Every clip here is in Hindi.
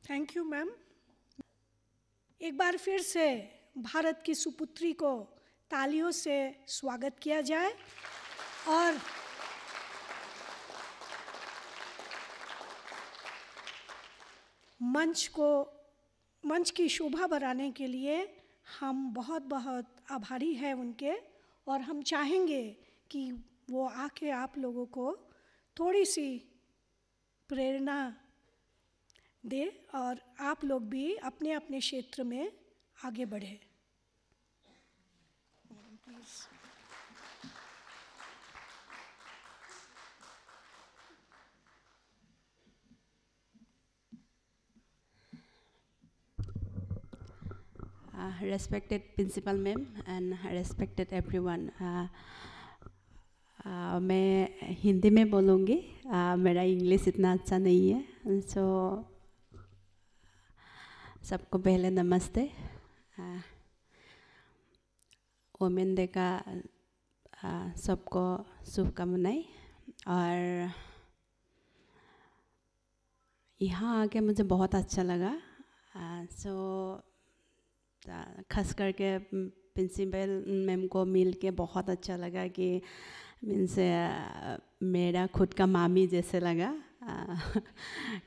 Thank you ma'am. एक बार फिर से भारत की सुपुत्री को तालियों से स्वागत किया जाए और मंच की शोभा बढ़ाने के लिए हम बहुत बहुत आभारी हैं उनके, और हम चाहेंगे कि वो आके आप लोगों को थोड़ी सी प्रेरणा दे और आप लोग भी अपने अपने क्षेत्र में आगे बढ़े। Respected principal ma'am and respected everyone, मैं हिंदी में बोलूँगी, मेरा इंग्लिश इतना अच्छा नहीं है। सबको पहले नमस्ते। वुमेन डे का सबको शुभकामनाएं। और यहाँ आके मुझे बहुत अच्छा लगा। खास करके प्रिंसिपल मैम को मिल के बहुत अच्छा लगा कि मीन्स मेरा खुद का मामी जैसे लगा।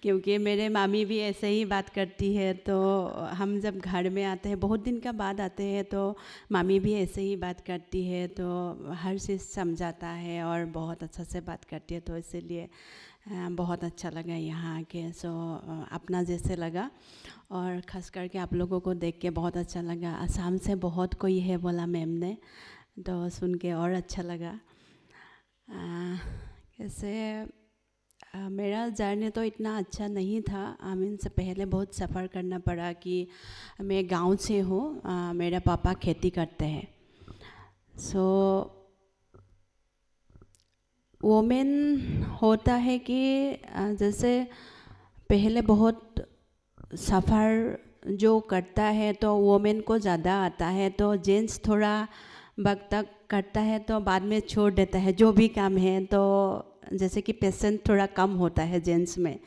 क्योंकि मेरे मामी भी ऐसे ही बात करती है, तो हम जब घर में आते हैं, बहुत दिन का बाद आते हैं, तो मामी भी ऐसे ही बात करती है, तो हर चीज़ समझाता है और बहुत अच्छा से बात करती है, तो इसीलिए बहुत अच्छा लगा यहाँ आके। अपना जैसे लगा, और ख़ास करके आप लोगों को देख के बहुत अच्छा लगा। असम से बहुत कोई है बोला मैम ने, तो सुन के और अच्छा लगा। कैसे मेरा जर्नी तो इतना अच्छा नहीं था। से पहले बहुत सफ़र करना पड़ा कि मैं गांव से हूँ, मेरा पापा खेती करते हैं। वोमेन होता है कि जैसे पहले बहुत सफ़र जो करता है तो वोमेन को ज़्यादा आता है, तो जेंट्स थोड़ा वक्त तक करता है तो बाद में छोड़ देता है जो भी काम है। तो जैसे कि पेशेंस थोड़ा कम होता है जेंट्स में,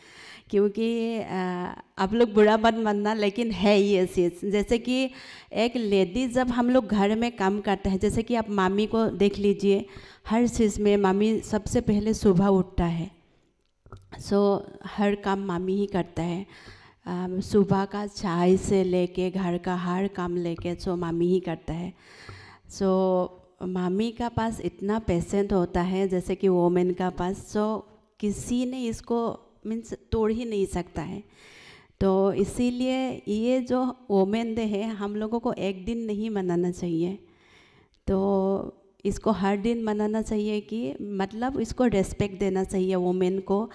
क्योंकि आप लोग बुरा मत मानना, लेकिन है ये चीज़। जैसे कि एक लेडी जब हम लोग घर में काम करते हैं, जैसे कि आप मामी को देख लीजिए, हर चीज़ में मामी सबसे पहले सुबह उठता है, हर काम मामी ही करता है। सुबह का चाय से लेके घर का हर काम लेके मामी ही करता है। मामी का पास इतना पेशेंट होता है जैसे कि वोमेन का पास, किसी ने इसको मीन्स तोड़ ही नहीं सकता है। तो इसीलिए ये जो वोमेन डे है, हम लोगों को एक दिन नहीं मनाना चाहिए, तो इसको हर दिन मनाना चाहिए। कि मतलब इसको रेस्पेक्ट देना चाहिए वोमेन को।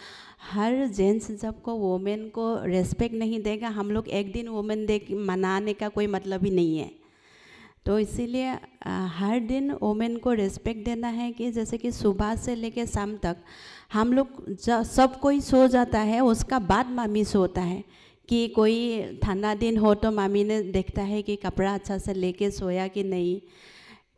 हर जेंट्स जब को वोमेन को रेस्पेक्ट नहीं देगा, हम लोग एक दिन वोमेन डे मनाने का कोई मतलब ही नहीं है। तो इसीलिए हर दिन वोमेन को रेस्पेक्ट देना है। कि जैसे कि सुबह से लेकर शाम तक हम लोग सब कोई सो जाता है, उसका बाद मामी सोता है। कि कोई ठंडा दिन हो तो मामी ने देखता है कि कपड़ा अच्छा से लेके सोया कि नहीं,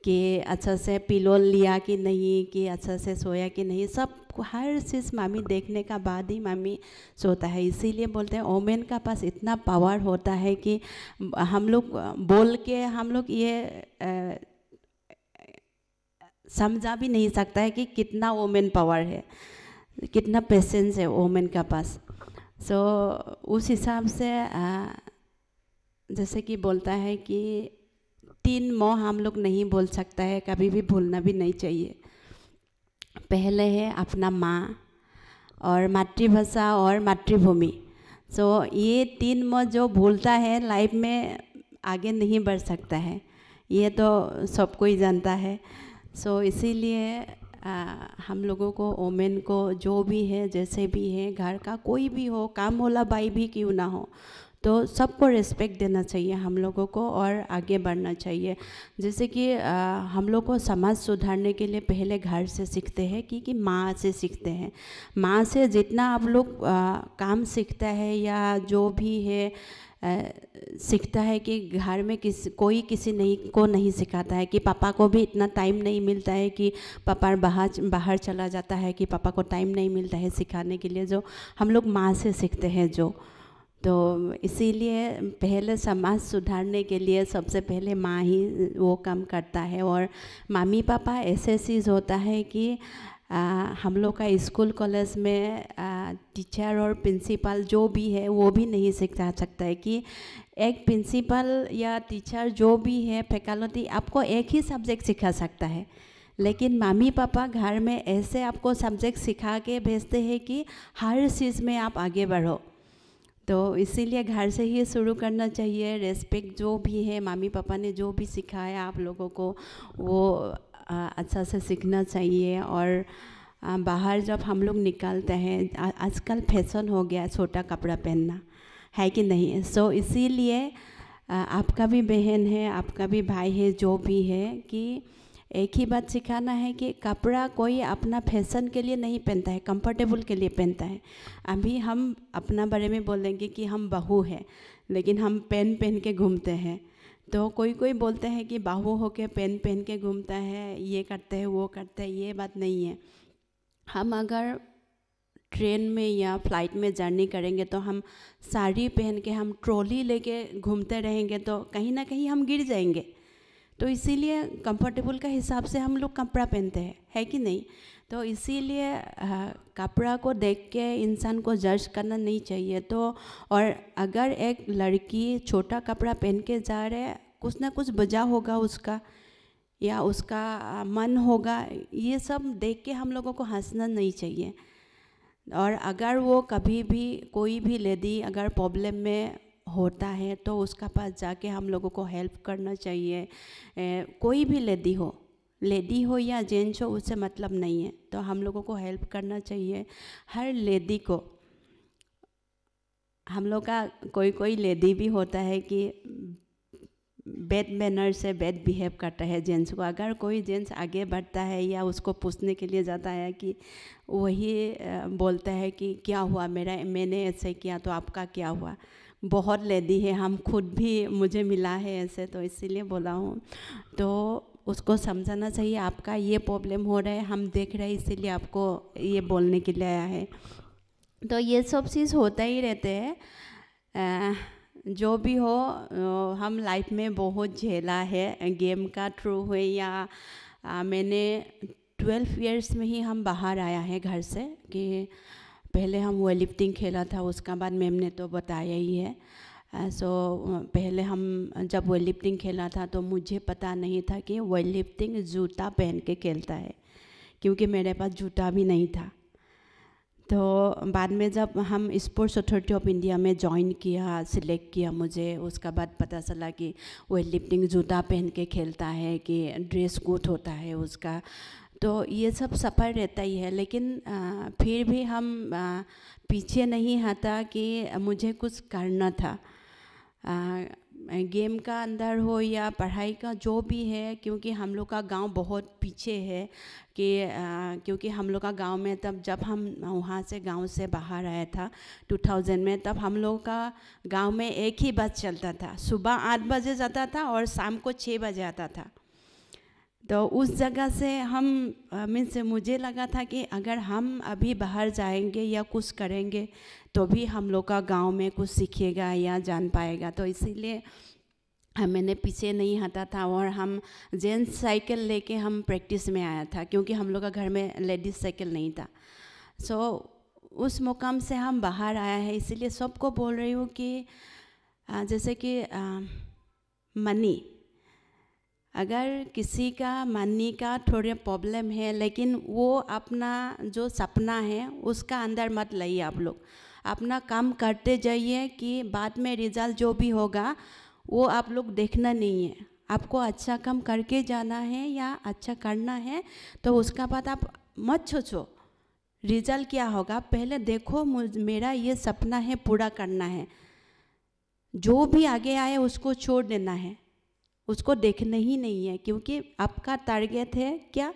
कि अच्छा से पिलो लिया कि नहीं, कि अच्छा से सोया कि नहीं, सब हर चीज़ मामी देखने का बाद ही मामी सोता है। इसीलिए बोलते हैं वोमेन का पास इतना पावर होता है कि हम लोग बोल के हम लोग ये समझा भी नहीं सकता है कि कितना वोमेन पावर है, कितना पेशेंस है वोमेन का पास। उस हिसाब से जैसे कि बोलता है कि 3 मोह हम लोग नहीं बोल सकता है, कभी भी भूलना भी नहीं चाहिए। पहले है अपना माँ और मातृभाषा और मातृभूमि। ये 3 मोह जो भूलता है लाइफ में आगे नहीं बढ़ सकता है, ये तो सबको ही जानता है। इसीलिए हम लोगों को वोमेन को जो भी है, जैसे भी है, घर का कोई भी हो, काम वाला बाई भी क्यों ना हो, तो सबको रिस्पेक्ट देना चाहिए हम लोगों को और आगे बढ़ना चाहिए। जैसे कि हम लोग को समाज सुधारने के लिए पहले घर से सीखते हैं, कि माँ से सीखते हैं। माँ से जितना आप लोग काम सीखता है या जो भी है सीखता है, कि घर में कोई किसी को नहीं सिखाता है। कि पापा को भी इतना टाइम नहीं मिलता है, कि पापा बाहर चला जाता है, कि पापा को टाइम नहीं मिलता है सिखाने के लिए। जो हम लोग माँ से सीखते हैं, तो इसीलिए पहले समाज सुधारने के लिए सबसे पहले माँ ही वो काम करता है। और मम्मी पापा ऐसे चीज़ होता है कि हम लोग का स्कूल कॉलेज में टीचर और प्रिंसिपल जो भी है वो भी नहीं सिखा सकता है कि एक प्रिंसिपल या टीचर जो भी है फैकल्टी आपको एक ही सब्जेक्ट सिखा सकता है, लेकिन मम्मी पापा घर में ऐसे आपको सब्जेक्ट सिखा के भेजते हैं कि हर चीज़ में आप आगे बढ़ो। तो इसीलिए घर से ही शुरू करना चाहिए। रेस्पेक्ट जो भी है मम्मी पापा ने जो भी सिखाया आप लोगों को वो अच्छा से सीखना चाहिए। और बाहर जब हम लोग निकलते हैं, आजकल फैशन हो गया छोटा कपड़ा पहनना, है कि नहीं। सो इसीलिए आपका भी बहन है, आपका भी भाई है, जो भी है, कि एक ही बात सिखाना है कि कपड़ा कोई अपना फैशन के लिए नहीं पहनता है, कंफर्टेबल के लिए पहनता है। अभी हम अपना बारे में बोलेंगे कि हम बहू हैं, लेकिन हम पहन के घूमते हैं। तो कोई बोलते हैं कि बहू होके पहन के घूमता है, ये करते हैं वो करते हैं, ये बात नहीं है। हम अगर ट्रेन में या फ्लाइट में जर्नी करेंगे तो हम साड़ी पहन के हम ट्रॉली लेके घूमते रहेंगे तो कहीं ना कहीं हम गिर जाएंगे। तो इसीलिए कंफर्टेबल का हिसाब से हम लोग कपड़ा पहनते हैं, है कि नहीं। तो इसीलिए कपड़ा को देख के इंसान को जज करना नहीं चाहिए। तो और अगर एक लड़की छोटा कपड़ा पहन के जा रहे है, कुछ ना कुछ वजह होगा उसका, या उसका मन होगा, ये सब देख के हम लोगों को हंसना नहीं चाहिए। और अगर वो कभी भी कोई भी लेडी अगर प्रॉब्लम में होता है तो उसका पास जाके हम लोगों को हेल्प करना चाहिए। कोई भी लेडी हो या जेंट्स हो, उससे मतलब नहीं है, तो हम लोगों को हेल्प करना चाहिए। हर लेडी को, हम लोग का कोई लेडी भी होता है कि बैड मैनर से बैड बिहेव करता है जेंट्स को। अगर कोई जेंट्स आगे बढ़ता है या उसको पूछने के लिए जाता है कि वही बोलता है कि क्या हुआ, मैंने ऐसे किया तो आपका क्या हुआ। बहुत लेडी है, हम खुद भी, मुझे मिला है ऐसे, तो इसीलिए बोला हूँ। तो उसको समझाना चाहिए आपका ये प्रॉब्लम हो रहा है, हम देख रहे हैं, इसीलिए आपको ये बोलने के लिए आया है। तो ये सब चीज़ होता ही रहते हैं। जो भी हो, हम लाइफ में बहुत झेला है, गेम का थ्रू हुए या मैंने 12 इयर्स में ही हम बाहर आया है घर से। कि पहले हम वेट लिफ्टिंग खेला था, उसका बाद मैम ने तो बताया ही है। सो पहले हम जब वेट लिफ्टिंग खेला था तो मुझे पता नहीं था कि वेट लिफ्टिंग जूता पहन के खेलता है, क्योंकि मेरे पास जूता भी नहीं था। तो बाद में जब हम स्पोर्ट्स अथॉरिटी ऑफ इंडिया में ज्वाइन किया, सिलेक्ट किया मुझे, उसका बाद पता चला कि वेट लिफ्टिंग जूता पहन के खेलता है, कि ड्रेस कोड होता है उसका। तो ये सब सफ़र रहता ही है, लेकिन फिर भी हम पीछे नहीं हटा कि मुझे कुछ करना था। गेम का अंदर हो या पढ़ाई का जो भी है, क्योंकि हम लोग का गांव बहुत पीछे है। कि क्योंकि हम लोग का गांव में तब जब हम वहाँ से गांव से बाहर आया था 2000 में, तब हम लोग का गांव में एक ही बस चलता था, सुबह 8 बजे जाता था और शाम को 6 बजे आता था। तो उस जगह से हम मीन्स मुझे लगा था कि अगर हम अभी बाहर जाएंगे या कुछ करेंगे तो भी हम लोग का गांव में कुछ सीखेगा या जान पाएगा। तो इसीलिए मैंने पीछे नहीं हटा था और हम जेंट्स साइकिल लेके हम प्रैक्टिस में आया था, क्योंकि हम लोग का घर में लेडीज़ साइकिल नहीं था। सो उस मुकाम से हम बाहर आया है। इसीलिए सबको बोल रही हूँ कि जैसे कि मनी, अगर किसी का मनी का थोड़ा प्रॉब्लम है, लेकिन वो अपना जो सपना है उसका अंदर मत लाइए। आप लोग अपना काम करते जाइए, कि बाद में रिजल्ट जो भी होगा वो आप लोग देखना नहीं है। आपको अच्छा काम करके जाना है या अच्छा करना है, तो उसका बाद आप मत सोचो रिजल्ट क्या होगा। पहले देखो मेरा ये सपना है, पूरा करना है। जो भी आगे आए उसको छोड़ देना है, उसको देखना ही नहीं है, क्योंकि आपका टारगेट है क्या,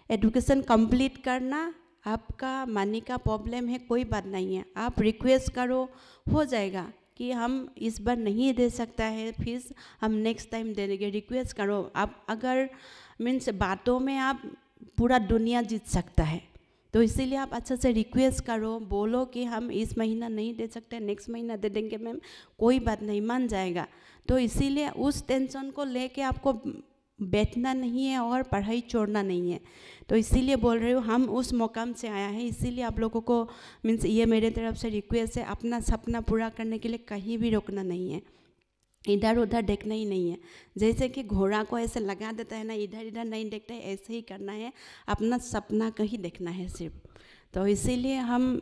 एजुकेशन कंप्लीट करना। आपका मनी का प्रॉब्लम है, कोई बात नहीं है, आप रिक्वेस्ट करो, हो जाएगा। कि हम इस बार नहीं दे सकता है, फिर हम नेक्स्ट टाइम दे देंगे, रिक्वेस्ट करो। आप अगर मीन्स बातों में आप पूरा दुनिया जीत सकता है, तो इसीलिए आप अच्छा से रिक्वेस्ट करो, बोलो कि हम इस महीना नहीं दे सकते, नेक्स्ट महीना दे देंगे मैम, कोई बात नहीं, मान जाएगा। तो इसीलिए उस टेंशन को लेके आपको बैठना नहीं है और पढ़ाई छोड़ना नहीं है। तो इसीलिए बोल रही हूँ, हम उस मुकाम से आया है, इसीलिए आप लोगों को मीन्स ये मेरे तरफ से रिक्वेस्ट है, अपना सपना पूरा करने के लिए कहीं भी रोकना नहीं है, इधर उधर देखना ही नहीं है। जैसे कि घोड़ा को ऐसे लगा देता है ना, इधर इधर नहीं देखता है, ऐसे ही करना है, अपना सपना का ही देखना है सिर्फ। तो इसीलिए हम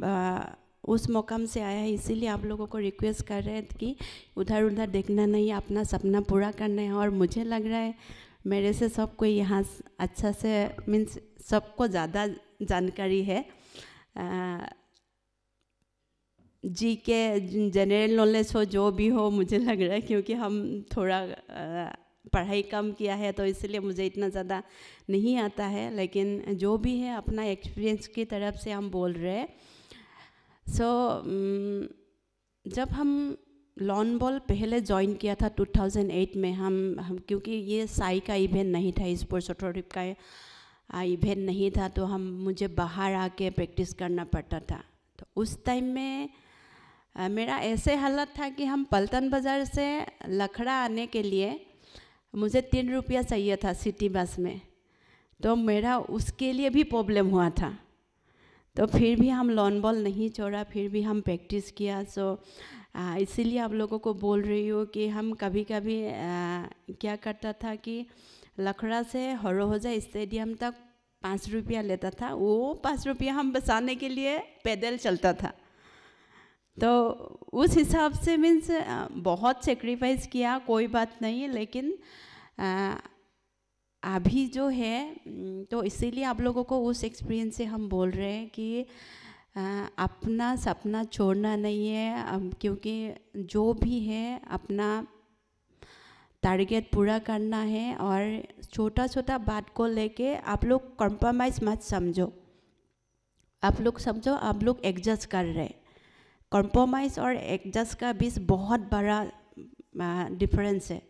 उस मुकाम से आया है, इसीलिए आप लोगों को रिक्वेस्ट कर रहे हैं कि उधर उधर देखना नहीं है, अपना सपना पूरा करना है। और मुझे लग रहा है मेरे से सबको यहाँ अच्छा से मीन्स सबको ज़्यादा जानकारी है, जी के जनरल नॉलेज हो जो भी हो, मुझे लग रहा है, क्योंकि हम थोड़ा पढ़ाई कम किया है तो इसलिए मुझे इतना ज़्यादा नहीं आता है, लेकिन जो भी है अपना एक्सपीरियंस की तरफ से हम बोल रहे हैं। जब हम लॉन बॉल पहले ज्वाइन किया था 2008 में, हम क्योंकि ये साई का इवेंट नहीं था, स्पोर्ट्स अथॉरिटी का इवेंट नहीं था, तो मुझे बाहर आके प्रैक्टिस करना पड़ता था। तो उस टाइम में मेरा ऐसे हालत था कि हम पलटन बाज़ार से लखड़ा आने के लिए मुझे 3 रुपया चाहिए था सिटी बस में, तो मेरा उसके लिए भी प्रॉब्लम हुआ था। तो फिर भी हम लॉन बॉल नहीं छोड़ा, फिर भी हम प्रैक्टिस किया। इसीलिए आप लोगों को बोल रही हूँ कि हम कभी कभी क्या करता था कि लखड़ा से हरोजा स्टेडियम तक 5 रुपया लेता था, वो 5 रुपया हम बचाने के लिए पैदल चलता था। तो उस हिसाब से मीन्स बहुत सेक्रीफाइस किया, कोई बात नहीं, लेकिन अभी जो है तो इसीलिए आप लोगों को उस एक्सपीरियंस से हम बोल रहे हैं कि अपना सपना छोड़ना नहीं है, क्योंकि जो भी है अपना टारगेट पूरा करना है। और छोटा छोटा बात को लेके आप लोग कॉम्प्रोमाइज़ मत समझो, आप लोग समझो आप लोग एडजस्ट कर रहे हैं। कॉम्प्रोमाइज़ और एडजस्ट का बीच बहुत बड़ा डिफरेंस है।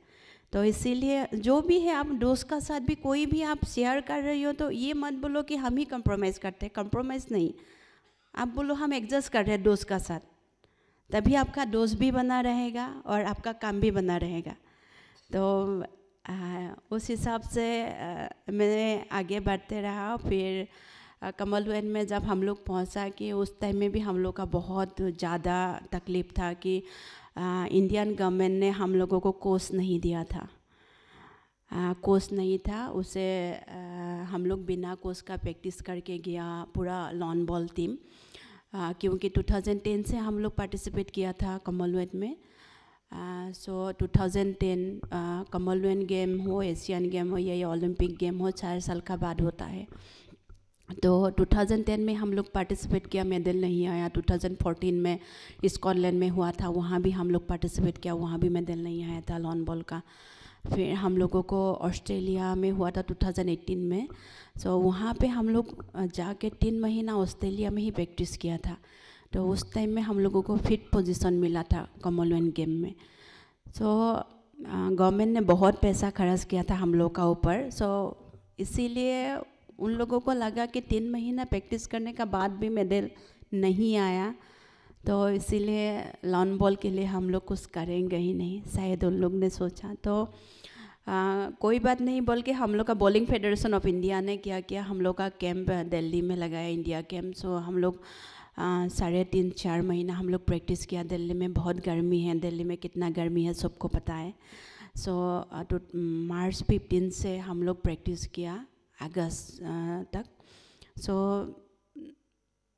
तो इसीलिए जो भी है, आप दोस्त का साथ भी कोई भी आप शेयर कर रही हो तो ये मत बोलो कि हम ही कॉम्प्रोमाइज़ करते हैं, कॉम्प्रोमाइज़ नहीं, आप बोलो हम एडजस्ट कर रहे हैं दोस्त का साथ, तभी आपका दोस्त भी बना रहेगा और आपका काम भी बना रहेगा। तो उस हिसाब से मैं आगे बढ़ते रहा। फिर कॉमनवेल्थ में जब हम लोग पहुँचा कि उस टाइम में भी हम लोग का बहुत ज़्यादा तकलीफ़ था कि इंडियन गवर्नमेंट ने हम लोगों को कोच नहीं दिया था, कोच नहीं था, उसे हम लोग बिना कोच का प्रैक्टिस करके गया पूरा लॉन बॉल टीम, क्योंकि 2010 से हम लोग पार्टिसिपेट किया था कॉमनवेल्थ में। 2010 कॉमनवेल्थ गेम हो, एशियन गेम हो या ओलंपिक गेम हो, 4 साल का बाद होता है। तो 2010 में हम लोग पार्टिसिपेट किया, मेडल नहीं आया। 2014 में स्कॉटलैंड में हुआ था, वहाँ भी हम लोग पार्टिसिपेट किया, वहाँ भी मेडल नहीं आया था लॉन बॉल का। फिर हम लोगों को ऑस्ट्रेलिया में हुआ था 2018 में। वहाँ पे हम लोग जाके 3 महीना ऑस्ट्रेलिया में ही प्रैक्टिस किया था। तो उस टाइम में हम लोगों को 5th पोजीशन मिला था कॉमनवेल्थ गेम में। गवर्नमेंट ने बहुत पैसा खर्च किया था हम लोग का ऊपर। इसीलिए उन लोगों को लगा कि 3 महीना प्रैक्टिस करने का बाद भी मेडल नहीं आया, तो इसीलिए लॉन बॉल के लिए हम लोग कुछ करेंगे ही नहीं, शायद उन लोग ने सोचा। तो कोई बात नहीं बोल के हम लोग का बॉलिंग फेडरेशन ऑफ इंडिया ने क्या किया, हम लोग का कैंप दिल्ली में लगाया, इंडिया कैंप। हम लोग 3.5-4 महीना हम लोग प्रैक्टिस किया। दिल्ली में बहुत गर्मी है, दिल्ली में कितना गर्मी है सबको पता है। मार्च 15 से हम लोग प्रैक्टिस किया अगस्त तक।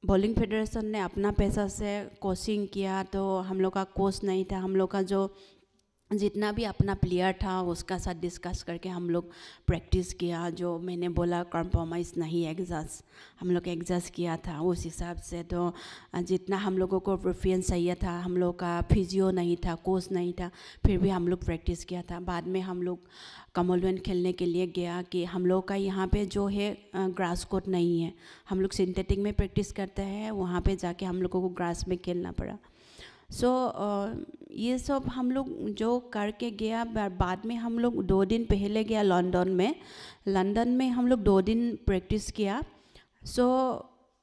बॉलिंग फेडरेशन ने अपना पैसा से कोचिंग किया, तो हम लोग का कोच नहीं था। हम लोग का जो जितना भी अपना प्लेयर था उसका साथ डिस्कस करके हम लोग प्रैक्टिस किया। जो मैंने बोला कॉम्प्रोमाइज़ नहीं, एग्जस्ट, हम लोग एग्जस्ट किया था उस हिसाब से। तो जितना हम लोगों को प्रेफरेंस चाहिए था, हम लोग का फिजियो नहीं था, कोच नहीं था, फिर भी हम लोग प्रैक्टिस किया था। बाद में हम लोग कॉमनवेल्थ खेलने के लिए गया कि हम लोग का यहाँ पे जो है ग्रास कोर्ट नहीं है, हम लोग सिंथेटिक में प्रैक्टिस करते हैं, वहाँ पे जाके हम लोगों को ग्रास में खेलना पड़ा। ये सब हम लोग जो करके गया। बाद में हम लोग 2 दिन पहले गया लंदन में हम लोग 2 दिन प्रैक्टिस किया।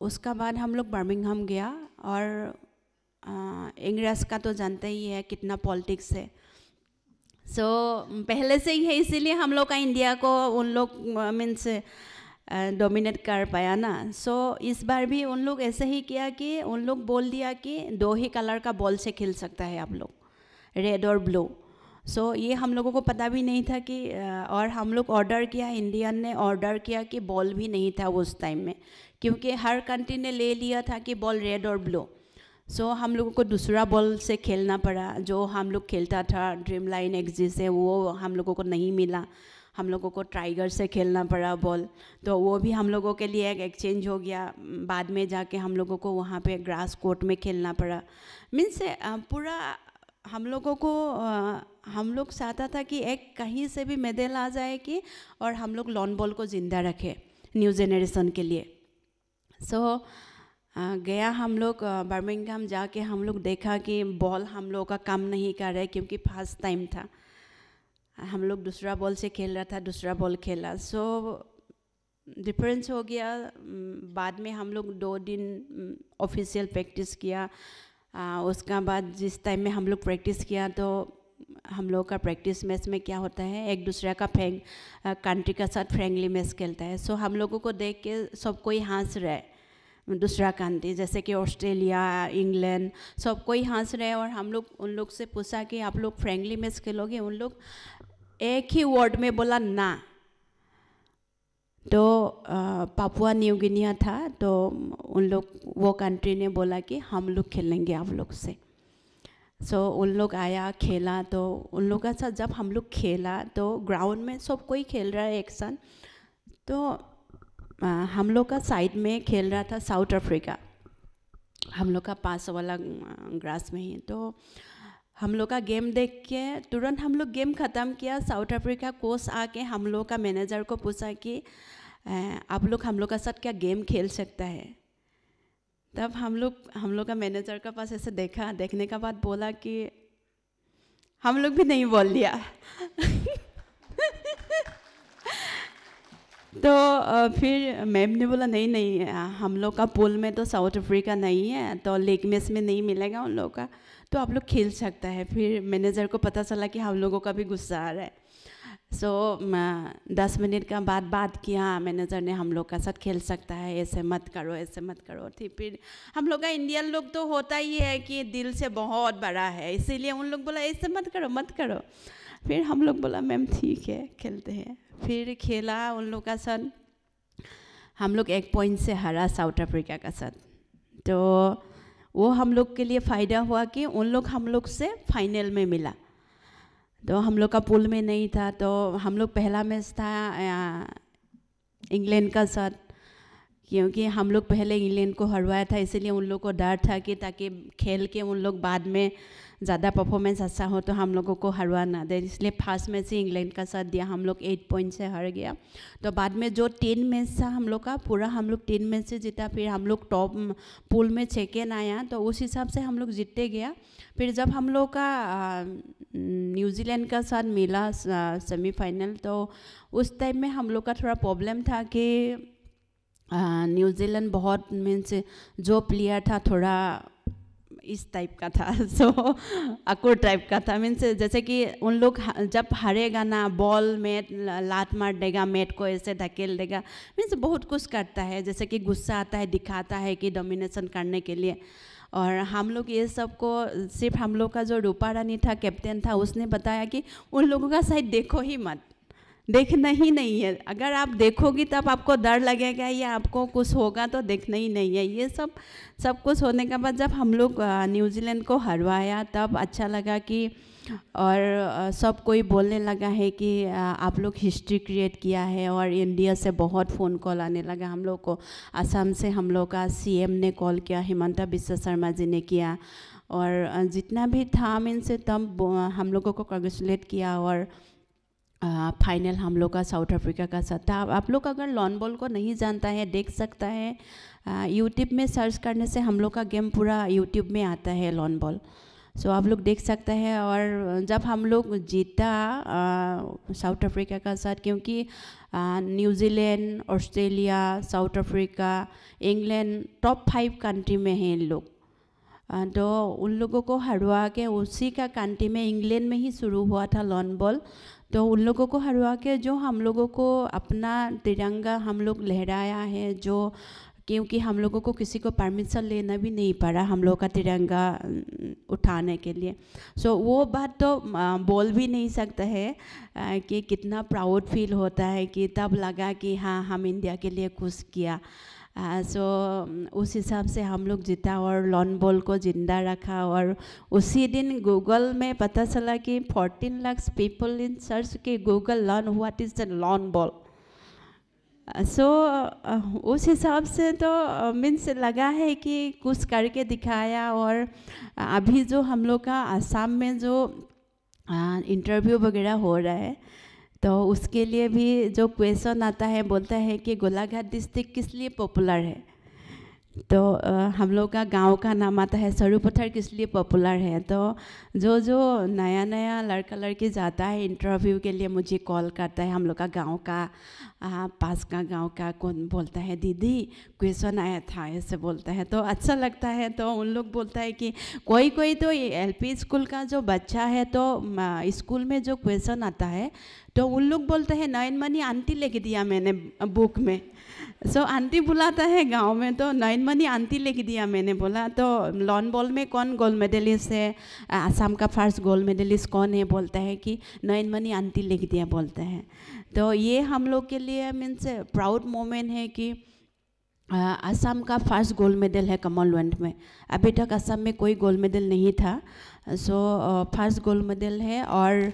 उसका बाद हम लोग बर्मिंघम गया, और इंग्रस का तो जानते ही है कितना पॉलिटिक्स है। सो पहले से ही है, इसीलिए हम लोग का इंडिया को उन लोग मीन्स डोमिनेट कर पाया ना। सो इस बार भी उन लोग ऐसे ही किया कि उन लोग बोल दिया कि 2 ही कलर का बॉल से खेल सकता है आप लोग, रेड और ब्लू। सो ये हम लोगों को पता भी नहीं था कि और हम लोग ऑर्डर किया, इंडियन ने ऑर्डर किया कि बॉल भी नहीं था उस टाइम में, क्योंकि हर कंट्री ने ले लिया था कि बॉल रेड और ब्लू। सो हम लोगों को दूसरा बॉल से खेलना पड़ा। जो हम लोग खेलता था ड्रीम लाइन एक्जी से, वो हम लोगों को नहीं मिला, हम लोगों को टाइगर से खेलना पड़ा बॉल। तो वो भी हम लोगों के लिए एक एक्सचेंज हो गया। बाद में जाके हम लोगों को वहाँ पे ग्रास कोर्ट में खेलना पड़ा। मीन्स पूरा हम लोगों को हम लोग चाहता था कि एक कहीं से भी मेडल आ जाए कि, और हम लोग लॉन बॉल को ज़िंदा रखें न्यू जेनरेशन के लिए। सो गया हम लोग बर्मिंघम, जाके हम लोग देखा कि बॉल हम लोग का काम नहीं कर रहा है, क्योंकि फर्स्ट टाइम था। हम लोग दूसरा बॉल से खेल रहा था, दूसरा बॉल खेला। सो डिफरेंस हो गया। बाद में हम लोग 2 दिन ऑफिशियल प्रैक्टिस किया। उसका बाद जिस टाइम में हम लोग प्रैक्टिस किया, तो हम लोग का प्रैक्टिस मैच में क्या होता है, एक दूसरे का कंट्री का साथ फ्रेंडली मैच खेलता है। सो हम लोगों को देख के सब कोई हंस रहा है, दूसरा कंट्री जैसे कि ऑस्ट्रेलिया, इंग्लैंड, सब कोई हंस रहे। और हम लोग उन लोग से पूछा कि आप लोग फ्रेंडली मैच खेलोगे? उन लोग एक ही वर्ड में बोला ना। तो पापुआ न्यू गिनिया था, तो उन लोग वो कंट्री ने बोला कि हम लोग खेलेंगे आप लोग से। सो उन लोग आया, खेला। तो उन लोग का साथ जब हम लोग खेला, तो ग्राउंड में सब कोई खेल रहा है एक साथ। तो हम लोग का साइड में खेल रहा था साउथ अफ्रीका, हम लोग का पास वाला ग्रास में ही। तो हम लोग का गेम देख के तुरंत हम लोग गेम ख़त्म किया। साउथ अफ्रीका कोच आके हम लोग का मैनेजर को पूछा कि आप लोग हम लोग का साथ क्या गेम खेल सकता है? तब हम लोग का मैनेजर का पास ऐसे देखा, देखने का बाद बोला कि हम लोग भी नहीं बोल दिया। तो फिर मैम ने बोला नहीं, हम लोग का पूल में तो साउथ अफ्रीका नहीं है, तो लीग मैच में नहीं मिलेगा उन लोगों का, तो आप लोग खेल सकता है। फिर मैनेजर को पता चला कि हम लोगों का भी गुस्सा आ रहा है। सो 10 मिनट का बाद बात किया, मैनेजर ने हम लोग का साथ खेल सकता है, ऐसे मत करो, ऐसे मत करो। फिर हम लोग का इंडियन लोग तो होता ही है कि दिल से बहुत बड़ा है, इसीलिए उन लोग बोला ऐसे मत करो, मत करो। फिर हम लोग बोला मैम ठीक है, खेलते हैं। फिर खेला उन लोग का साथ, हम लोग 1 पॉइंट से हारा साउथ अफ्रीका का साथ। तो वो हम लोग के लिए फ़ायदा हुआ कि उन लोग हम लोग से फाइनल में मिला। तो हम लोग का पूल में नहीं था, तो हम लोग पहला मैच था इंग्लैंड का साथ, क्योंकि हम लोग पहले इंग्लैंड को हरवाया था, इसीलिए उन लोग को डर था कि ताकि खेल के उन लोग बाद में ज़्यादा परफॉर्मेंस अच्छा हो तो हम लोगों को हरवा ना दे, इसलिए फर्स्ट मैच ही इंग्लैंड का साथ दिया। हम लोग 8 पॉइंट से हार गया। तो बाद में जो 3 मैच था हम लोग का, पूरा हम लोग 3 मैच से जीता। फिर हम लोग टॉप पूल में 2nd आया, तो उस हिसाब से हम लोग जीतते गया। फिर जब हम लोग का न्यूजीलैंड का साथ मिला सेमीफाइनल, तो उस टाइम में हम लोग का थोड़ा प्रॉब्लम था कि न्यूजीलैंड बहुत मीन्स जो प्लेयर था थोड़ा इस टाइप का था, सो अकुर टाइप का था। मीन्स जैसे कि उन लोग जब हारेगा ना, बॉल में लात मार देगा, मैट को ऐसे धकेल देगा, मीन्स बहुत कुछ करता है, जैसे कि गुस्सा आता है, दिखाता है कि डोमिनेशन करने के लिए। और हम लोग ये सब को सिर्फ हम लोग का जो रूपा रानी था, कैप्टन था, उसने बताया कि उन लोगों का साइड देखो ही मत, देखना ही नहीं है। अगर आप देखोगी तब आपको डर लगेगा या आपको कुछ होगा, तो देखना ही नहीं है। ये सब कुछ होने के बाद जब हम लोग न्यूजीलैंड को हरवाया, तब अच्छा लगा कि और सब कोई बोलने लगा है कि आप लोग हिस्ट्री क्रिएट किया है। और इंडिया से बहुत फ़ोन कॉल आने लगा हम लोग को। असम से हम लोग का CM ने कॉल किया, हिमंता बिस्वा शर्मा जी ने किया, और जितना भी था मीन्स तब हम लोगों को कांग्रेचुलेट किया। और फाइनल हम लोग का साउथ अफ्रीका का साथ था। आप लोग अगर लॉन बॉल को नहीं जानता है, देख सकता है, यूट्यूब में सर्च करने से हम लोग का गेम पूरा यूट्यूब में आता है लॉन बॉल। सो आप लोग देख सकते हैं। और जब हम लोग जीता साउथ अफ्रीका का साथ, क्योंकि New Zealand, Australia, south Africa, England top 5 country में हैं इन लोग, तो उन लोगों को हरवा के उसी का कंट्री में इंग्लैंड में ही शुरू हुआ था लॉन बॉल, तो उन लोगों को हरवा के जो हम लोगों को अपना तिरंगा हम लोग लहराया है, जो क्योंकि हम लोगों को किसी को परमिशन लेना भी नहीं पड़ा हम लोग का तिरंगा उठाने के लिए। सो वो बात तो बोल भी नहीं सकता है कि कितना प्राउड फील होता है कि तब लगा कि हाँ हम इंडिया के लिए कुछ किया। सो उस हिसाब से हम लोग जीता और लॉन बॉल को जिंदा रखा। और उसी दिन गूगल में पता चला कि 14 लाख पीपल इन सर्च के Google learn what is the lawn ball. So उस हिसाब से तो मीन्स लगा है कि कुछ करके दिखाया। और अभी जो हम लोग का आसाम में जो इंटरव्यू वगैरह हो रहा है, तो उसके लिए भी जो क्वेश्चन आता है, बोलता है कि गोलाघाट डिस्ट्रिक्ट किस लिए पॉपुलर है, तो हम लोग का गांव का नाम आता है सरूपत्थर किस लिए पॉपुलर है। तो जो नया नया लड़का लड़की जाता है इंटरव्यू के लिए मुझे कॉल करता है, हम लोग का गांव का पास का गांव का कौन बोलता है दीदी क्वेश्चन आया था, ऐसे बोलता है, तो अच्छा लगता है। तो उन लोग बोलता है कि कोई कोई तो एलपी स्कूल का जो बच्चा है, तो स्कूल में जो क्वेश्चन आता है तो उन लोग बोलते हैं नयन मनी आंटी लेके दिया मैंने बुक में। सो आंटी बुलाता है गांव में, तो नयन मनी आंटी लेके दिया मैंने बोला। तो लॉन बॉल में कौन गोल्ड मेडलिस्ट है, आसाम का फर्स्ट गोल्ड मेडलिस्ट कौन है, बोलता है कि नयन मनी आंटी लेके दिया बोलते हैं। तो ये हम लोग के लिए मीन्स प्राउड मोमेंट है कि आसाम का फर्स्ट गोल्ड मेडल है कॉमनवेल्थ में। अभी तक आसाम में कोई गोल्ड मेडल नहीं था, सो फर्स्ट गोल्ड मेडल है। और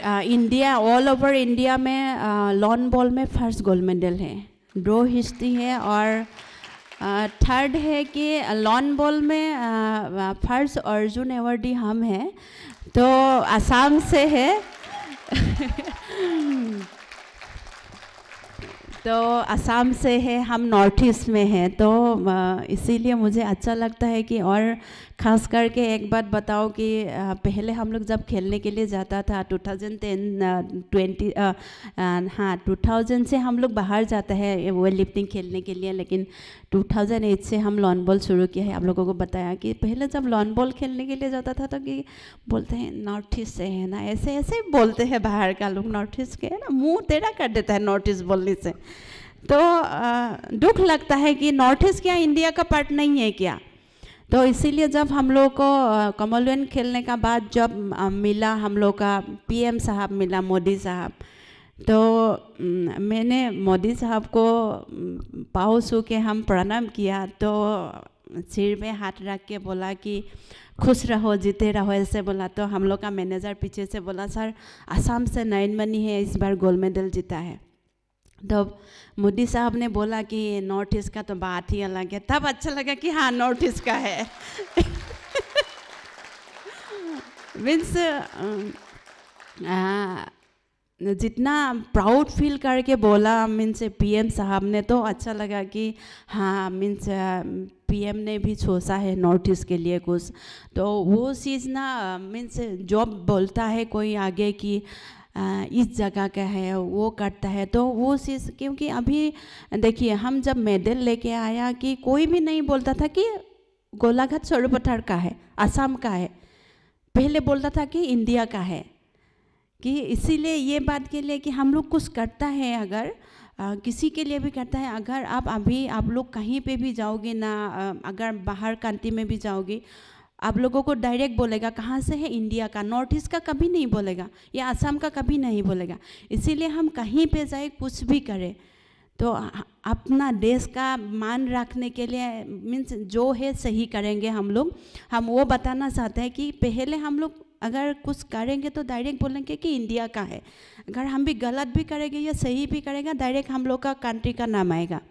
इंडिया ऑल ओवर इंडिया में लॉन बॉल में फर्स्ट गोल्ड मेडल है, ड्रॉ हिस्ट्री है। और थर्ड है कि लॉन बॉल में फर्स्ट अर्जुन अवार्डी हम हैं, तो आसाम से है। तो आसाम से है, हम नॉर्थ ईस्ट में हैं, तो इसीलिए मुझे अच्छा लगता है कि। और ख़ास करके एक बात बताओ कि पहले हम लोग जब खेलने के लिए जाता था 2000 से हम लोग बाहर जाता है वेट लिफ्टिंग खेलने के लिए, लेकिन 2008 से हम लॉन बॉल शुरू किया है। आप लोगों को बताया कि पहले जब लॉन बॉल खेलने के लिए जाता था तो कि बोलते हैं नॉर्थ ईस्ट से है ना, ऐसे ऐसे बोलते हैं बाहर का लोग, नॉर्थ ईस्ट के है ना, मुंह टेढ़ा कर देता है नॉर्थ ईस्ट बोलने से। तो दुख लगता है कि नॉर्थ ईस्ट क्या इंडिया का पार्ट नहीं है क्या। तो इसीलिए जब हम लोग को कॉमनवेल्थ खेलने का बाद जब मिला हम लोग का पीएम साहब मिला, मोदी साहब, तो मैंने मोदी साहब को पाँव छू के हम प्रणाम किया, तो सिर में हाथ रख के बोला कि खुश रहो जीते रहो, ऐसे बोला। तो हम लोग का मैनेजर पीछे से बोला सर आसाम से नयन मनी है इस बार गोल्ड मेडल जीता है। तो मोदी साहब ने बोला कि नॉर्थ ईस्ट का तो बात ही अलग है, तब अच्छा लगा कि हाँ नॉर्थ ईस्ट का है। मीन्स जितना प्राउड फील करके बोला मीन्स पीएम साहब ने, तो अच्छा लगा कि हाँ मीन्स पीएम ने भी सोचा है नॉर्थ ईस्ट के लिए कुछ। तो वो चीज़ ना मीन्स जो बोलता है कोई आगे कि इस जगह का है वो करता है, तो वो चीज़ क्योंकि अभी देखिए हम जब मेडल लेके आया कि कोई भी नहीं बोलता था कि गोलाघाट सरूपत्थर का है, आसाम का है, पहले बोलता था कि इंडिया का है। कि इसीलिए ये बात के लिए कि हम लोग कुछ करता है अगर किसी के लिए भी करता है, अगर आप लोग कहीं पे भी जाओगे ना, अगर बाहर कंट्री में भी जाओगे, आप लोगों को डायरेक्ट बोलेगा कहाँ से है, इंडिया का, नॉर्थ ईस्ट का कभी नहीं बोलेगा या आसाम का कभी नहीं बोलेगा। इसीलिए हम कहीं पे जाए कुछ भी करें तो अपना देश का मान रखने के लिए मीन्स जो है सही करेंगे हम लोग। हम वो बताना चाहते हैं कि पहले हम लोग अगर कुछ करेंगे तो डायरेक्ट बोलेंगे कि इंडिया का है, अगर हम भी गलत भी करेंगे या सही भी करेंगे डायरेक्ट हम लोग का कंट्री का नाम आएगा।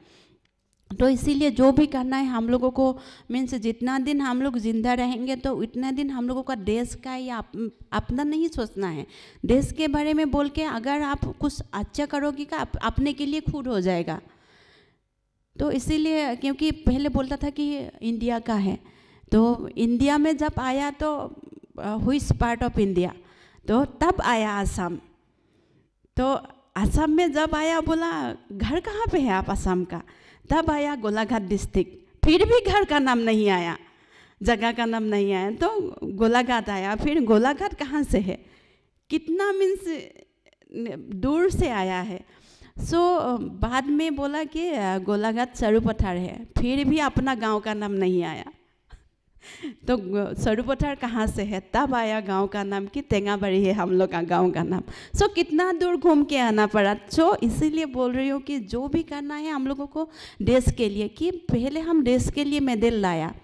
तो इसीलिए जो भी करना है हम लोगों को मीन्स जितना दिन हम लोग जिंदा रहेंगे तो इतना दिन हम लोगों का देश का या अपना नहीं सोचना है, देश के बारे में बोल के अगर आप कुछ अच्छा करोगे का अपने के लिए खुद हो जाएगा। तो इसीलिए क्योंकि पहले बोलता था कि इंडिया का है, तो इंडिया में जब आया तो व्हिच पार्ट ऑफ इंडिया, तो तब आया आसाम। तो आसाम में जब आया बोला घर कहाँ पे है आप आसाम का, तब आया गोलाघाट डिस्ट्रिक्ट, फिर भी घर का नाम नहीं आया, जगह का नाम नहीं आया, तो गोलाघाट आया। फिर गोलाघाट कहाँ से है, कितना मीन्स दूर से आया है। सो बाद में बोला कि गोलाघाट सरुपठार है, फिर भी अपना गांव का नाम नहीं आया। तो सरुपठार कहाँ से है, तब आया गांव का नाम कि टेंगाबाड़ी है हम लोग का गांव का नाम। सो कितना दूर घूम के आना पड़ा। सो इसीलिए बोल रही हूँ कि जो भी करना है हम लोगों को देश के लिए, कि पहले हम देश के लिए मेडल लाया।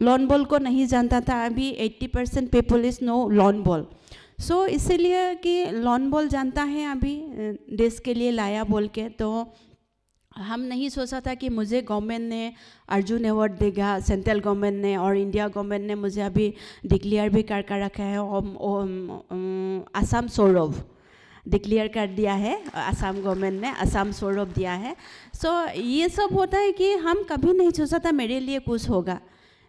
लॉन बॉल को नहीं जानता था, अभी 80% people is no lawn ball. So इसीलिए कि लॉन बॉल जानता है अभी, देश के लिए लाया बोल के। तो हम नहीं सोचा था कि मुझे गवर्नमेंट ने अर्जुन अवार्ड देगा, सेंट्रल गवर्नमेंट ने और इंडिया गवर्नमेंट ने मुझे अभी डिक्लेयर भी कर रखा है, असम सौरभ डिक्लेयर कर दिया है, असम गवर्नमेंट ने असम सौरभ दिया है। सो ये सब होता है कि हम कभी नहीं सोचा था मेरे लिए कुछ होगा,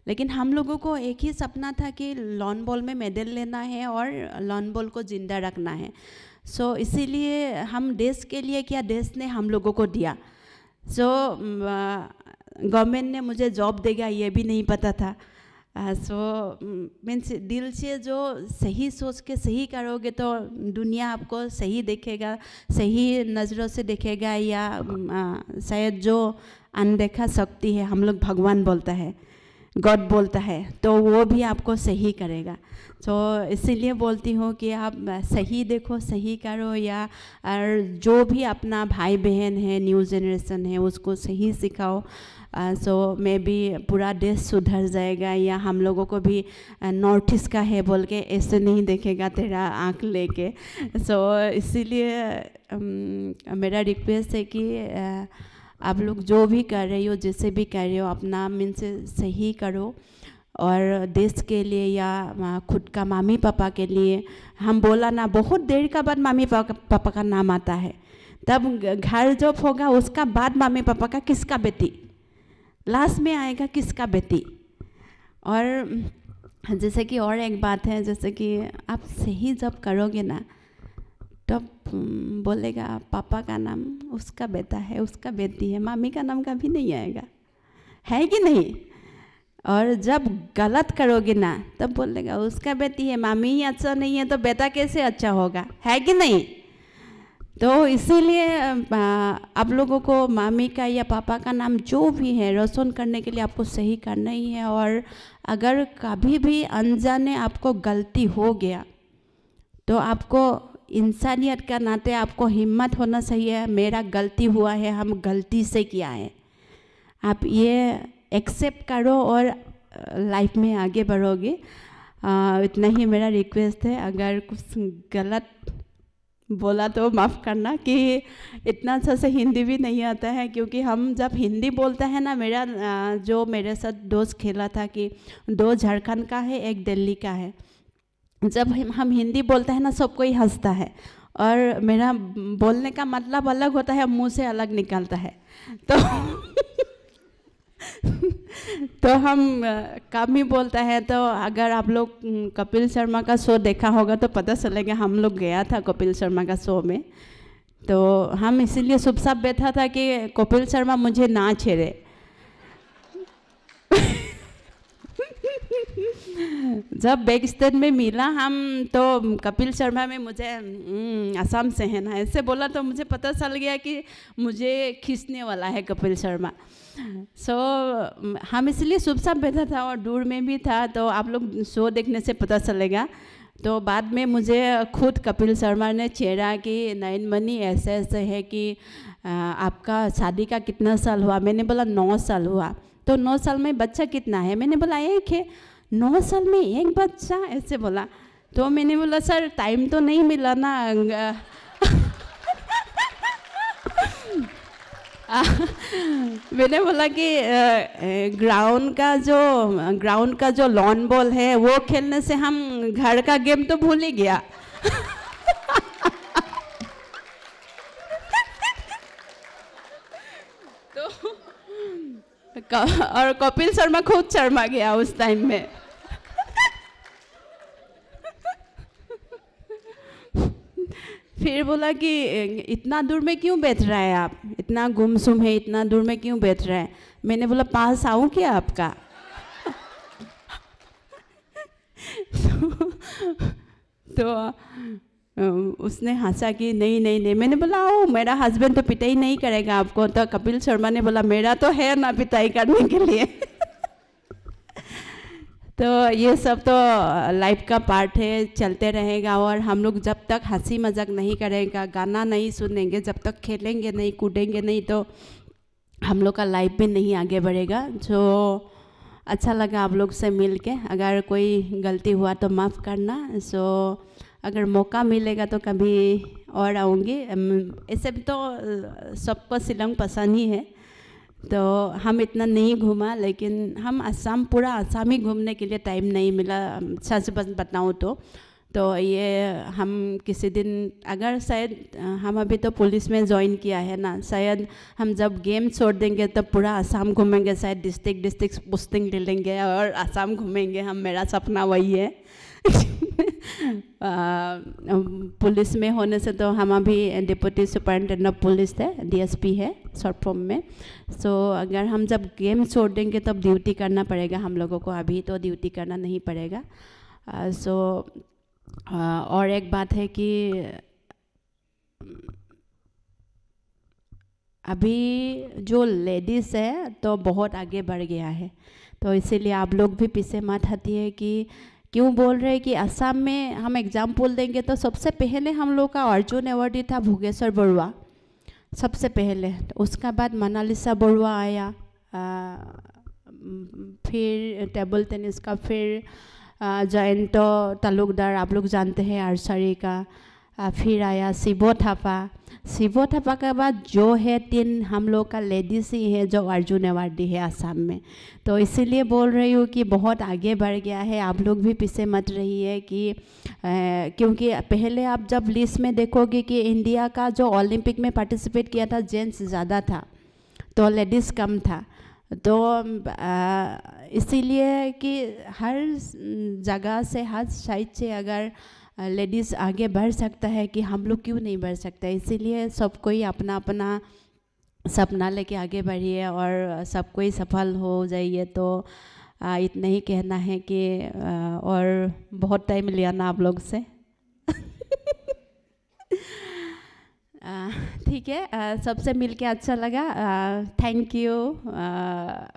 लेकिन हम लोगों को एक ही सपना था कि लॉन बॉल में मेडल लेना है और लॉन बॉल को ज़िंदा रखना है। सो इसीलिए हम देश के लिए किया, देश ने हम लोगों को दिया। सो गवर्नमेंट ने मुझे जॉब देगा ये भी नहीं पता था। सो मीन्स दिल से जो सही सोच के सही करोगे तो दुनिया आपको सही देखेगा, सही नज़रों से देखेगा, या शायद जो अनदेखा शक्ति है, हम लोग भगवान बोलता है, गॉड बोलता है, तो वो भी आपको सही करेगा। तो इसीलिए बोलती हूँ कि आप सही देखो, सही करो, या और जो भी अपना भाई बहन है, न्यू जनरेशन है, उसको सही सिखाओ। सो मैं भी पूरा देश सुधर जाएगा, या हम लोगों को भी नॉर्थ ईस्ट का है बोल के ऐसे नहीं देखेगा तेरा आँख लेके। सो इसीलिए मेरा रिक्वेस्ट है कि आप लोग जो भी कर रहे हो, जैसे भी कर रहे हो, अपना मन से सही करो, और देश के लिए या खुद का मम्मी पापा के लिए। हम बोला ना, बहुत देर का बाद मम्मी पापा का नाम आता है, तब घर जब होगा उसका बाद मम्मी पापा का किसका बेटी, लास्ट में आएगा किसका बेटी। और जैसे कि और एक बात है, जैसे कि आप सही जब करोगे ना, तब बोलेगा पापा का नाम उसका बेटा है, उसका बेटी है, मम्मी का नाम कभी नहीं आएगा, है कि नहीं। और जब गलत करोगे ना, तब बोलेगा उसका बेटी है, मम्मी ही अच्छा नहीं है तो बेटा कैसे अच्छा होगा, है कि नहीं। तो इसीलिए आप लोगों को मम्मी का या पापा का नाम जो भी है रोशन करने के लिए आपको सही करना ही है। और अगर कभी भी अनजाने आपको गलती हो गया, तो आपको इंसानियत का नाते आपको हिम्मत होना चाहिए, मेरा गलती हुआ है, हम गलती से किया है, आप ये एक्सेप्ट करो और लाइफ में आगे बढ़ोगे। इतना ही मेरा रिक्वेस्ट है। अगर कुछ गलत बोला तो माफ़ करना, कि इतना अच्छा से हिंदी भी नहीं आता है, क्योंकि हम जब हिंदी बोलते हैं ना, मेरा जो मेरे साथ दोस्त खेला था कि 2 झारखंड का है, 1 दिल्ली का है, जब हम हिंदी बोलते हैं ना, सब कोई हंसता है, और मेरा बोलने का मतलब अलग होता है, मुंह से अलग निकलता है। तो हम कम ही बोलता है। तो अगर आप लोग कपिल शर्मा का शो देखा होगा तो पता चलेगा, हम लोग गया था कपिल शर्मा का शो में, तो हम इसीलिए चुपचाप बैठा था कि कपिल शर्मा मुझे ना छेड़े। जब बैक स्टेज में मिला हम, तो कपिल शर्मा में मुझे असम से है ना ऐसे बोला, तो मुझे पता चल गया कि मुझे खींचने वाला है कपिल शर्मा। सो हम इसलिए चुपचाप बैठा था, और दूर में भी था, तो आप लोग शो देखने से पता चलेगा। तो बाद में मुझे खुद कपिल शर्मा ने छेड़ा कि नयनमणि ऐसे ऐसे है कि आपका शादी का कितना साल हुआ। मैंने बोला 9 साल हुआ। तो 9 साल में बच्चा कितना है? मैंने बोला 1 है। 9 साल में 1 बच्चा, ऐसे बोला। तो मैंने बोला सर टाइम तो नहीं मिला ना। मैंने बोला कि ग्राउंड का जो लॉन बॉल है वो खेलने से हम घर का गेम तो भूल ही गया। और कपिल शर्मा खुद शर्मा गया उस टाइम में। फिर बोला कि इतना दूर में क्यों बैठ रहा है आप, इतना गुमसुम है, इतना दूर में क्यों बैठ रहा है। मैंने बोला पास आऊँ क्या आपका। तो उसने हंसा कि नहीं नहीं नहीं। मैंने बोला ओ मेरा हस्बैंड तो पिटाई नहीं करेगा आपको। तो कपिल शर्मा ने बोला मेरा तो है ना पिटाई करने के लिए। तो ये सब तो लाइफ का पार्ट है, चलते रहेगा। और हम लोग जब तक हंसी मजाक नहीं करेगा, गाना नहीं सुनेंगे, जब तक खेलेंगे नहीं, कूदेंगे नहीं, तो हम लोग का लाइफ भी नहीं आगे बढ़ेगा। जो अच्छा लगा आप लोग से मिल के। अगर कोई गलती हुआ तो माफ़ करना। सो अगर मौका मिलेगा तो कभी और आऊँगी। ऐसे भी तो सबको शिलोंग पसंद ही है, तो हम इतना नहीं घूमा, लेकिन हम असम पूरा असम ही घूमने के लिए टाइम नहीं मिला सच बताऊँ तो ये हम किसी दिन अगर शायद हम अभी तो पुलिस में ज्वाइन किया है ना, शायद हम जब गेम छोड़ देंगे तब पूरा असम घूमेंगे, शायद डिस्ट्रिक्ट पोस्टिंग ले लेंगे और असम घूमेंगे हम। मेरा सपना वही है। पुलिस में होने से तो हम अभी डिप्टी सुपरिटेंडेंट ऑफ पुलिस थे, DSP है शॉर्ट फॉर्म में। सो अगर हम जब गेम छोड़ देंगे तब ड्यूटी करना पड़ेगा हम लोगों को, अभी तो ड्यूटी करना नहीं पड़ेगा। और एक बात है कि अभी जो लेडीज़ है तो बहुत आगे बढ़ गया है, तो इसीलिए आप लोग भी पीछे मत हटिए। कि क्यों बोल रहे हैं कि असम में हम एग्जाम्पल देंगे तो सबसे पहले हम लोग का अर्जुन अवार्डी था भुगेश्वर बरुआ सबसे पहले, तो उसका बाद मोनालिसा बरुआ आया, फिर टेबल टेनिस का फिर जयंतो तालुकदार आप लोग जानते हैं आर्चरी का, फिर आया शिवो थापा के बाद जो है 3 हम लोग का लेडीज़ ही है जो अर्जुन अवार्डी है असम में। तो इसीलिए बोल रही हूँ कि बहुत आगे बढ़ गया है, आप लोग भी पीछे मत रहिए। कि क्योंकि पहले आप जब लिस्ट में देखोगे कि इंडिया का जो ओलंपिक में पार्टिसिपेट किया था जेंट्स ज़्यादा था तो लेडीज़ कम था। तो इसीलिए कि हर जगह से हर साइड से अगर लेडीज़ आगे बढ़ सकता है कि हम लोग क्यों नहीं बढ़ सकते। इसीलिए सब कोई अपना अपना सपना लेके आगे बढ़िए और सब कोई सफल हो जाइए। तो इतना ही कहना है कि और बहुत टाइम लिया ना आप लोग से। ठीक है, सबसे मिलके अच्छा लगा, थैंक यू।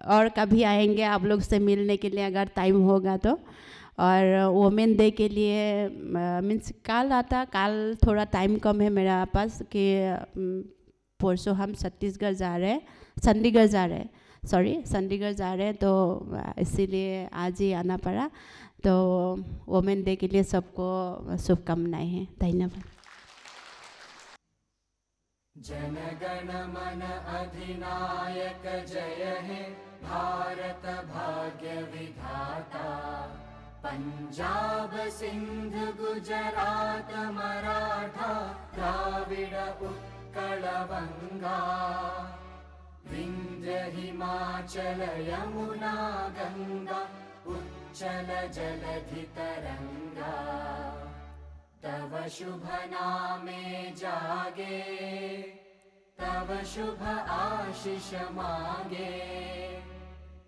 और कभी आएंगे आप लोग से मिलने के लिए अगर टाइम होगा तो। और वोमेन डे के लिए मीन्स कल कल थोड़ा टाइम कम है मेरा पास कि परसों हम चंडीगढ़ जा रहे हैं, तो इसीलिए आज ही आना पड़ा। तो वोमेन डे के लिए सबको शुभकामनाएं हैं। धन्यवाद। जन गण मन अधिनायक जय हे भारत भाग्य विधाता। पंजाब सिंध गुजरात मराठा द्राविड़ उत्कल बंगा। विंध्य हिमाचल यमुना गंगा उच्चल जलधि तरंगा। तव शुभ नामे जागे तव शुभ आशीष मांगे।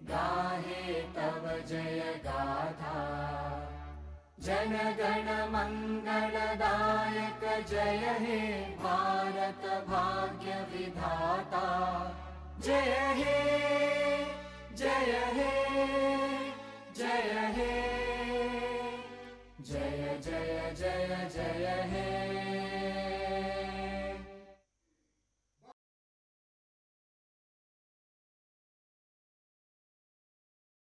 गाहे तव जय गाथा जन गण मंगलदायक जय हे भारत भाग्य विधाता। जय हे जय हे जय हे।